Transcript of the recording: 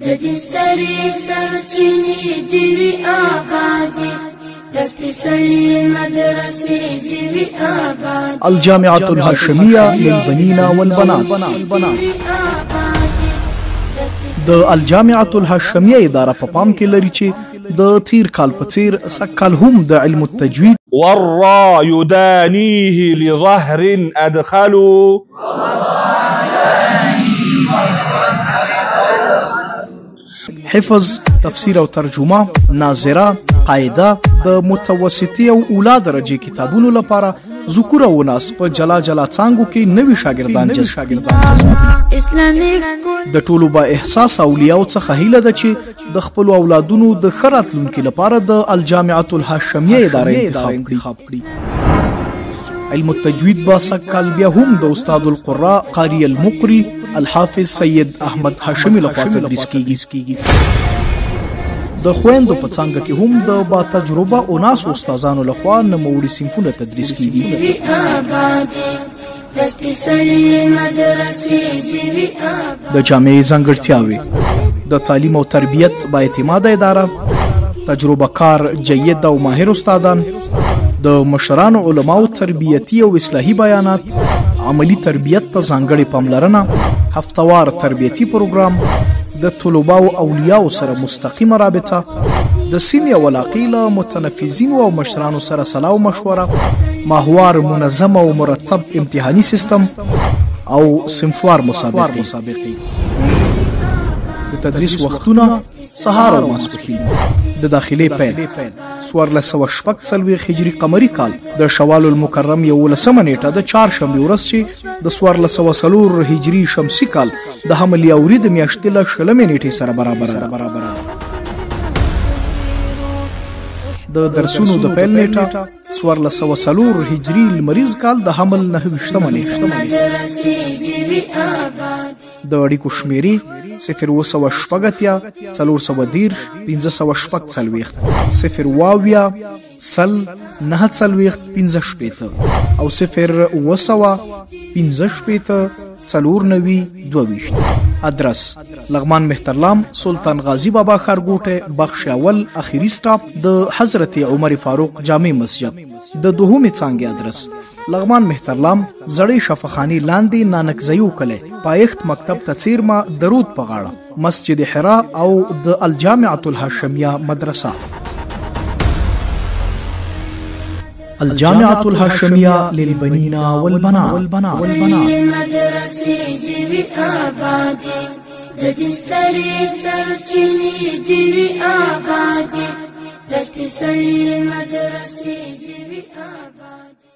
ددی ستری سرچینی دیوی آبادی دسپیسلی مدرسی دیوی آبادی الجامعة الهاشمية للبنين والبنات. د الجامعة الهاشمية اداره په پام کې لري چې د تیر کال په څیر سږ هم د علم التجوید والراء يدانيه لظهر أدخلوا حفظ، تفسیر او ترجمه، ناظره، قاعده د متوسطی او اولاد درجه کتابونو لپاره ذکر او ناس په جلا جلا څانګو کې نوي شاګردان جذب د ټولو با احساس اولیاء څخه هیله ده چې د خپل اولادونو د ښه راتلونکي لپاره د الجامعة الهاشمية اداره انتخاب کړي. علم التجوید با سږ کال بیا هم د استاد القراء قاری المقری الحافظ سید احمد هاشمی لخوا تدریس کیږي. د خویندو په څانګه کې هم د با تجربه او ناس استادانو لخوا نوموړي صنفونه تدریس کیږي. د جامعې ځانګړتیاوې: د تعلیم او تربیت با اعتماده اداره، تجربه کار جید او ماهر استادان، د مشرانو علماو تربیتی او اصلاحي بیانات، عملی تربیت ته ځانګړې پاملرنه، هفتوار تربیتی پروګرام، د طلبه او اولیاء سره مستقیمه رابطه، د سیمې او علاقې له متنفذینو او مشرانو سره صلاح او مشوره، ماهوار منظم او مرتب امتحاني سیستم او صنفوار مسابقې. د تدریس وختونه سهار او ماسپښین. د داخلي پیل 1446 هجري قمري کال د شوال المکرم 11 نیټه د چهارشنبې ورځ چې د 1404 هجري شمسي کال د حمل یوري د میاشتې له 20 نیټې سره برابر ده. د درسونو د پیل نیټه 1404 هجري لمریز کال د حمل 29 نیټه. د اړیکو شمیرې 0 410 540 0 سل 9 15 او 0 15 492. ادرس: لغمان مهترلام سلطان غازی بابا ښارګوټی بخش اول اخیری سټاپ د حضرت عمر فاروق جامع مسجد. د دوهمې څانګې ادرس: لغمان مهترلام زړې شفاخانې لاندې نانکزیو کلی پایښت مکتب ته څیرمه درود په غاړه مسجد حرا او د الجامعة الهاشمية مدرسه. الجامعة الهاشمية للبنين والبنات. مدرسې دیوی آبادی ددی ستری سرچینی دیوی آبادی دسپیسلی مدرسې دیوی آبادی.